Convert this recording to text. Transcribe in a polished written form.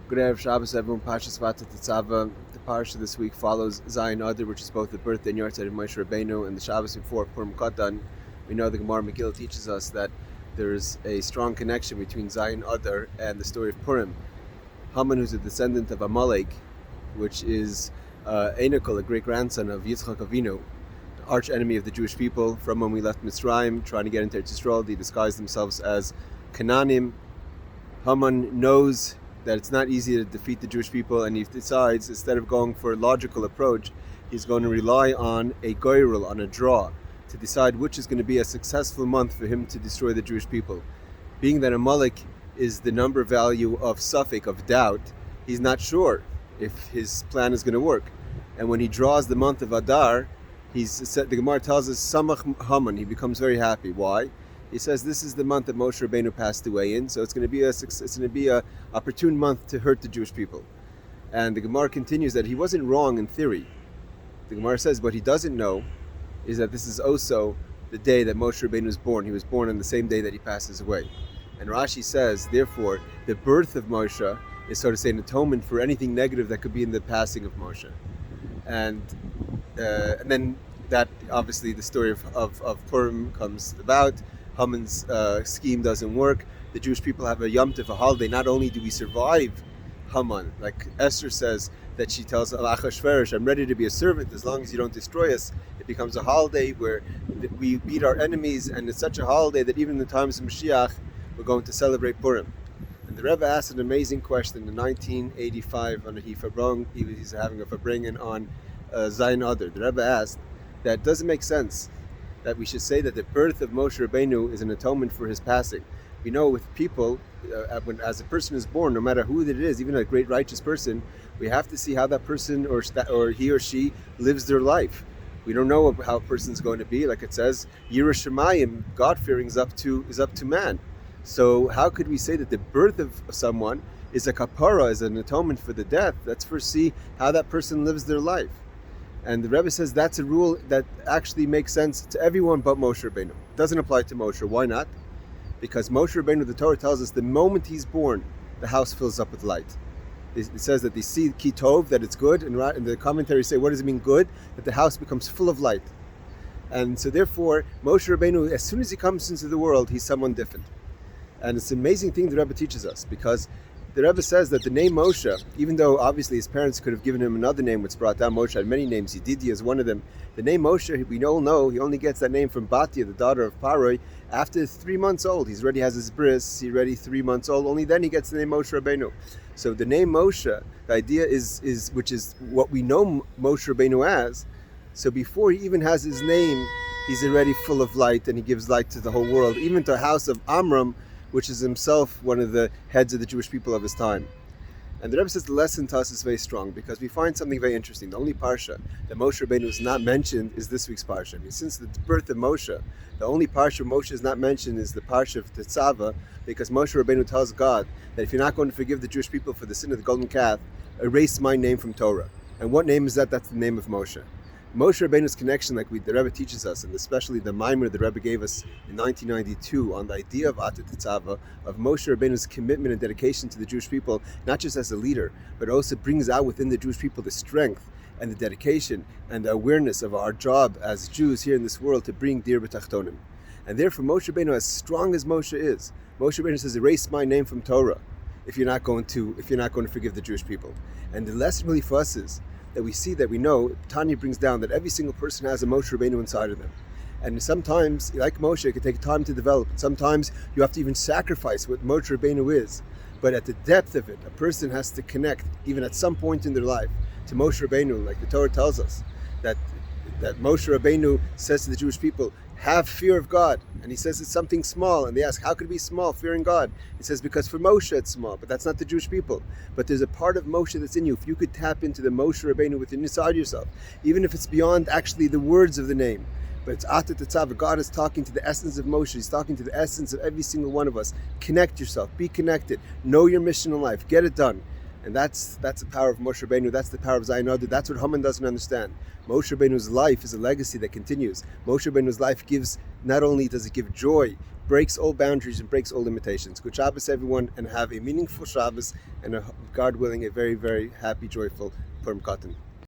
Good Erev Shabbos, everyone. Parshat Tezavah. The parsha this week follows Zayin Adar, which is both the birthday and yahrzeit of Moshe Rabbeinu, and the Shabbos before Purim Katan. We know the Gemara Megillah teaches us that there is a strong connection between Zayin Adar and the story of Purim. Haman, who's a descendant of Amalek, which is Einakol, a great grandson of Yitzchak Avinu, the arch enemy of the Jewish people. From when we left Mitzrayim, trying to get into Eretz Yisrael, they disguised themselves as Canaanim. Haman knows that it's not easy to defeat the Jewish people, and he decides, instead of going for a logical approach, he's going to rely on a goyrel, on a draw, to decide which is going to be a successful month for him to destroy the Jewish people. Being that Amalek is the number value of suffix, of doubt, he's not sure if his plan is going to work. And when he draws the month of Adar, the Gemara tells us, Samach Haman, he becomes very happy. Why? He says this is the month that Moshe Rabbeinu passed away in, so it's going to be a opportune month to hurt the Jewish people. And the Gemara continues that he wasn't wrong in theory. The Gemara says what he doesn't know is that this is also the day that Moshe Rabbeinu was born. He was born on the same day that he passes away. And Rashi says, therefore, the birth of Moshe is, so to say, an atonement for anything negative that could be in the passing of Moshe. And then that, obviously, the story of Purim comes about. Haman's scheme doesn't work. The Jewish people have a Yom Tov, a holiday. Not only do we survive Haman, like Esther says, that she tells Achashverosh, I'm ready to be a servant as long as you don't destroy us. It becomes a holiday where we beat our enemies, and it's such a holiday that even in the times of Mashiach, we're going to celebrate Purim. And the Rebbe asked an amazing question in 1985 on a Hifabrong. He's having a Fabringen on Zayin Adar. The Rebbe asked that it doesn't make sense that we should say that the birth of Moshe Rabbeinu is an atonement for his passing. We know with people, as a person is born, no matter who it is, even a great righteous person, we have to see how that person or he or she lives their life. We don't know how a person's going to be. Like it says, Yirah Shemayim, God-fearing is up to man. So how could we say that the birth of someone is a kapara, is an atonement for the death? Let's first see how that person lives their life. And the Rebbe says that's a rule that actually makes sense to everyone but Moshe Rabbeinu. It doesn't apply to Moshe. Why not? Because Moshe Rabbeinu, the Torah tells us, the moment he's born, the house fills up with light. It says that they see kitov, that it's good, and the commentaries say, what does it mean good? That the house becomes full of light. And so therefore, Moshe Rabbeinu, as soon as he comes into the world, he's someone different. And it's an amazing thing the Rebbe teaches us, because the Rebbe says that the name Moshe, even though obviously his parents could have given him another name, which brought down Moshe had many names, Yedidi is one of them. The name Moshe, we all know, he only gets that name from Batia, the daughter of Paroi, after 3 months old. He's already has his bris, he's already 3 months old, only then he gets the name Moshe Rabbeinu. So the name Moshe, the idea is which is what we know Moshe Rabbeinu as, so before he even has his name, he's already full of light, and he gives light to the whole world, even to the house of Amram, which is himself one of the heads of the Jewish people of his time. And the Rebbe says the lesson to us is very strong, because we find something very interesting. The only parsha that Moshe Rabbeinu is not mentioned is this week's parsha. I mean, since the birth of Moshe, the only parsha Moshe is not mentioned is the parsha of Tezavah, because Moshe Rabbeinu tells God that if you're not going to forgive the Jewish people for the sin of the golden calf, erase my name from Torah. And what name is that? That's the name of Moshe. Moshe Rabbeinu's connection, like the Rebbe teaches us, and especially the Maimer the Rebbe gave us in 1992 on the idea of Parshat Tezavah, of Moshe Rabbeinu's commitment and dedication to the Jewish people, not just as a leader, but also brings out within the Jewish people the strength and the dedication and the awareness of our job as Jews here in this world to bring Dir B'Tachtonim. And therefore Moshe Rabbeinu, as strong as Moshe is, Moshe Rabbeinu says, erase my name from Torah if you're not going to forgive the Jewish people. And the lesson really for us is that we see, that we know, Tanya brings down that every single person has a Moshe Rabbeinu inside of them. And sometimes, like Moshe, it can take time to develop. Sometimes you have to even sacrifice what Moshe Rabbeinu is. But at the depth of it, a person has to connect, even at some point in their life, to Moshe Rabbeinu, like the Torah tells us, that Moshe Rabbeinu says to the Jewish people, have fear of God. And he says it's something small. And they ask, how could it be small, fearing God? He says, because for Moshe it's small, but that's not the Jewish people. But there's a part of Moshe that's in you. If you could tap into the Moshe Rabbeinu within inside yourself, even if it's beyond actually the words of the name, but it's Parshat Tezavah. God is talking to the essence of Moshe. He's talking to the essence of every single one of us. Connect yourself. Be connected. Know your mission in life. Get it done. And that's the power of Moshe Rabbeinu. That's the power of Zayin Adu. That's what Haman doesn't understand. Moshe Rabbeinu's life is a legacy that continues. Moshe Rabbeinu's life gives, not only does it give joy, breaks all boundaries and breaks all limitations. Good Shabbos, everyone, and have a meaningful Shabbos, and God willing, a very, very happy, joyful Purim Katan.